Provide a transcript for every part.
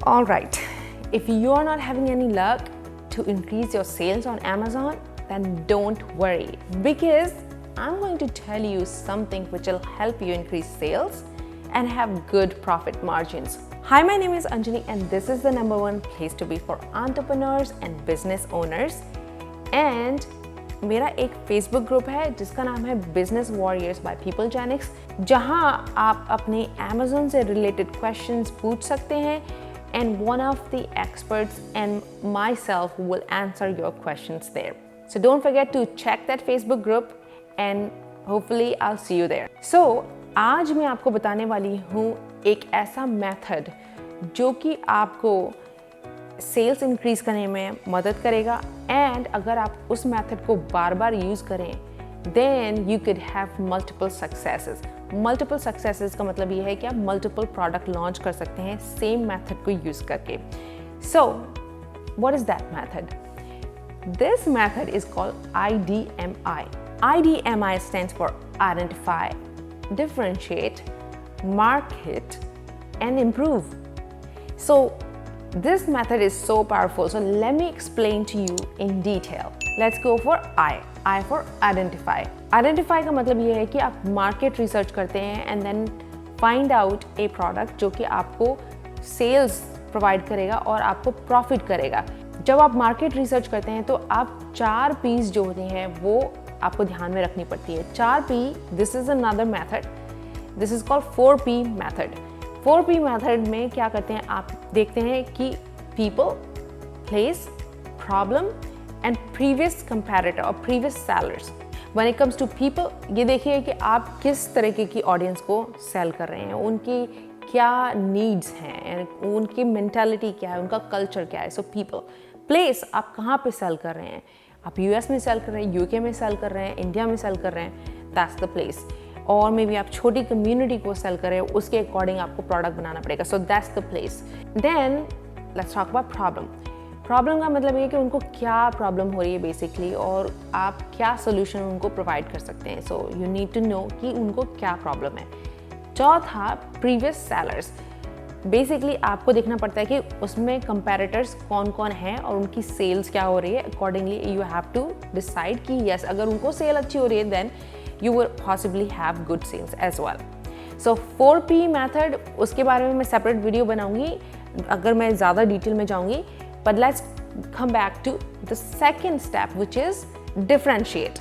All right, if you are not having any luck to increase your sales on Amazon, then don't worry, because I'm going to tell you something which will help you increase sales and have good profit margins. Hi, my name is Anjali and this is the #1 place to be for entrepreneurs and business owners. And मेरा एक Facebook group है जिसका नाम है business warriors by people जेनिक्स, जहां आप अपने Amazon से रिलेटेड क्वेश्चंस पूछ सकते हैं and one of the experts and myself will answer your questions there. So don't forget to check that Facebook group and hopefully I'll see you there. So आज मैं आपको बताने वाली हूँ एक ऐसा मेथड जो कि आपको सेल्स इंक्रीज करने में मदद करेगा, एंड अगर आप उस मेथड को बार बार यूज़ करें then you can have multiple successes. Multiple successes का मतलब ये है कि आप मल्टीपल प्रोडक्ट लॉन्च कर सकते हैं सेम मेथड को यूज़ करके. So what is that method? This method is called IDMI. IDMI stands for identify, differentiate, market and improve. So this method is so powerful. So let me explain to you in detail. Let's go for I. I for identify. Identify का मतलब ये है कि आप market research करते हैं and then find out a product जो कि आपको sales provide करेगा और आपको profit करेगा. जब आप market research करते हैं तो आप 4 P's जो होती हैं वो आपको ध्यान में रखनी पड़ती है. 4 P, this is another method. This is called 4P method. 4P method में क्या करते हैं, आप देखते हैं कि people, place, problem and previous competitor और previous sellers. When it comes to people, ये देखिए कि आप किस तरीके की ऑडियंस को सेल कर रहे हैं, उनकी क्या नीड्स हैं, उनकी मेंटालिटी क्या है, उनका कल्चर क्या है. सो people. Place, आप कहाँ पे सेल कर रहे हैं, आप US में सेल कर रहे हैं, UK में सेल कर रहे हैं, इंडिया में सेल कर रहे हैं, that's the place. और मे बी आप छोटी कम्युनिटी को सेल करें, उसके अकॉर्डिंग आपको प्रोडक्ट बनाना पड़ेगा. So that's the place. Then let's talk about problem. Problem का मतलब ये कि उनको क्या प्रॉब्लम हो रही है बेसिकली, और आप क्या सोल्यूशन उनको प्रोवाइड कर सकते हैं. So you need to know कि उनको क्या प्रॉब्लम है. चौथा, प्रीवियस सेलर्स. बेसिकली आपको देखना पड़ता है कि उसमें कंपैरेटर्स कौन कौन हैं और उनकी सेल्स क्या हो रही है. Accordingly you have to decide कि यस, अगर उनको सेल अच्छी हो रही है then you will possibly have good sales as well. So 4P method, उसके बारे में मैं separate video बनाऊंगी अगर मैं ज़्यादा डिटेल में जाऊंगी. But let's come back to the second step which is differentiate.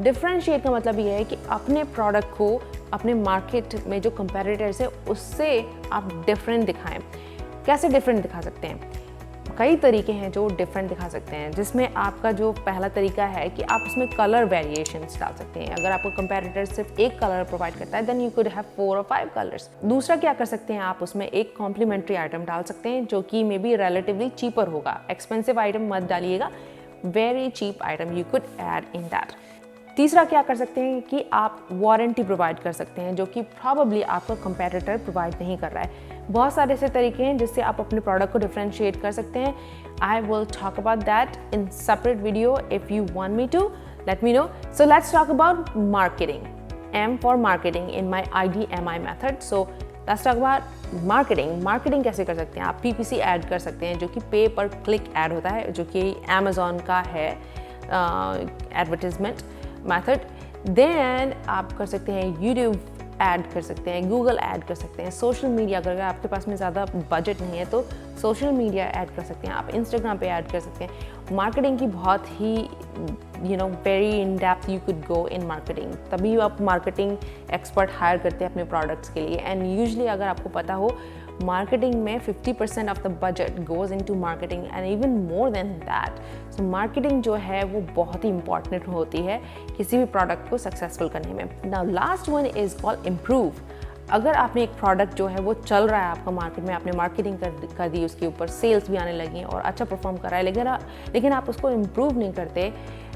Differentiate का मतलब ये है कि अपने प्रोडक्ट को अपने मार्केट में जो कंपेटिटर्स है उससे आप डिफरेंट दिखाएं. कैसे डिफरेंट दिखा सकते हैं? कई तरीके हैं जो डिफरेंट दिखा सकते हैं, जिसमें आपका जो पहला तरीका है कि आप उसमें कलर वेरिएशंस डाल सकते हैं. अगर आपको कंपैरेटर सिर्फ एक कलर प्रोवाइड करता है then you could have 4 or 5 colours. दूसरा क्या कर सकते हैं, आप उसमें एक कॉम्प्लीमेंट्री आइटम डाल सकते हैं जो कि मे बी रिलेटिवली चीपर होगा. एक्सपेंसिव आइटम मत डालिएगा, very cheap item you could add in that. तीसरा क्या कर सकते हैं कि आप वारंटी प्रोवाइड कर सकते हैं जो कि प्रॉबली आपका कंपैरेटर प्रोवाइड नहीं कर रहा है. बहुत सारे ऐसे तरीके हैं जिससे आप अपने प्रोडक्ट को डिफरेंशिएट कर सकते हैं. I will talk about that in separate video. If you want me to, let me know. So let's talk about marketing. M for marketing in my IDMI method. So let's talk about marketing. Marketing कैसे कर सकते हैं? आप PPC add कर सकते हैं जो कि पे पर क्लिक ऐड होता है, जो कि Amazon का है एडवर्टीजमेंट मेथड. देन आप कर सकते हैं YouTube ऐड कर सकते हैं, गूगल ऐड कर सकते हैं, सोशल मीडिया अगर आपके पास में ज़्यादा बजट नहीं है तो सोशल मीडिया ऐड कर सकते हैं, आप इंस्टाग्राम पे ऐड कर सकते हैं. मार्केटिंग की बहुत ही very in depth you could go in marketing. तभी आप मार्केटिंग एक्सपर्ट हायर करते हैं अपने प्रोडक्ट्स के लिए. एंड यूजली अगर आपको पता हो मार्केटिंग में 50% of the budget goes into marketing and even more than that. So marketing जो है वो बहुत ही इंपॉर्टेंट होती है किसी भी प्रोडक्ट को सक्सेसफुल करने में. Now last one is called improve. अगर आपने एक प्रोडक्ट जो है वो चल रहा है आपका मार्केट में, आपने मार्केटिंग कर दी, उसके ऊपर सेल्स भी आने लगी और अच्छा परफॉर्म कर रहा है, लेकिन आप उसको इम्प्रूव नहीं करते,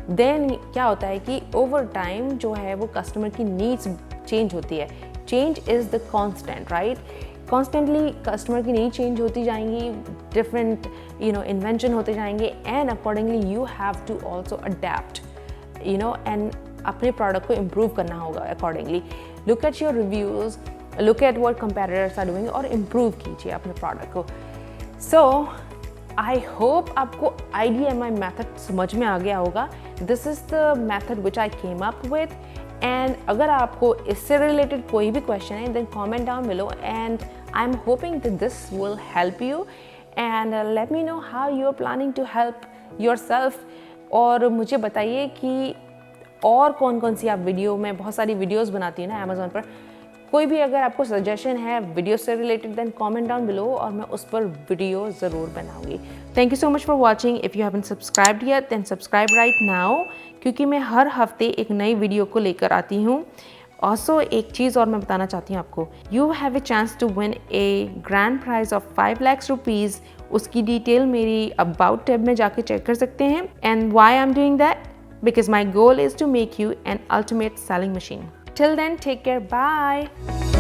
देन क्या होता है कि ओवर टाइम जो है वो कस्टमर की नीड्स चेंज होती है. Change is the constant, right? Constantly customer की नीड चेंज होती जाएंगी, डिफरेंट इन्वेंशन होते जाएंगे, and accordingly you have to also adapt and अपने प्रोडक्ट को इम्प्रूव करना होगा accordingly. Look at your reviews, look at what competitors are doing और इम्प्रूव कीजिए अपने प्रोडक्ट को. सो आई होप आपको IDMI मेथड समझ में आ गया होगा. This is the method which I came up with. And अगर आपको इससे रिलेटेड कोई भी क्वेश्चन है then comment down below and I am hoping that this will help you and let me know how you are planning to help yourself. और मुझे बताइए कि और कौन कौन सी आप वीडियो में बहुत सारी वीडियोस बनाती हूँ ना अमेज़ॉन पर. कोई भी अगर आपको सजेशन है वीडियो से related then comment down below और मैं उस पर वीडियो ज़रूर बनाऊंगी. Thank you so much for watching. If you haven't subscribed yet then subscribe right now, क्योंकि मैं हर हफ्ते एक नई वीडियो को लेकर आती हूँ. ऑल्सो एक चीज़ और मैं बताना चाहती हूँ आपको, you have a chance to win a grand prize of 5 lakh rupees. उसकी डिटेल मेरी अबाउट टैब में जाके चेक कर सकते हैं. And why I am doing that? Because my goal is to make you an ultimate selling machine. Till then, take care. Bye.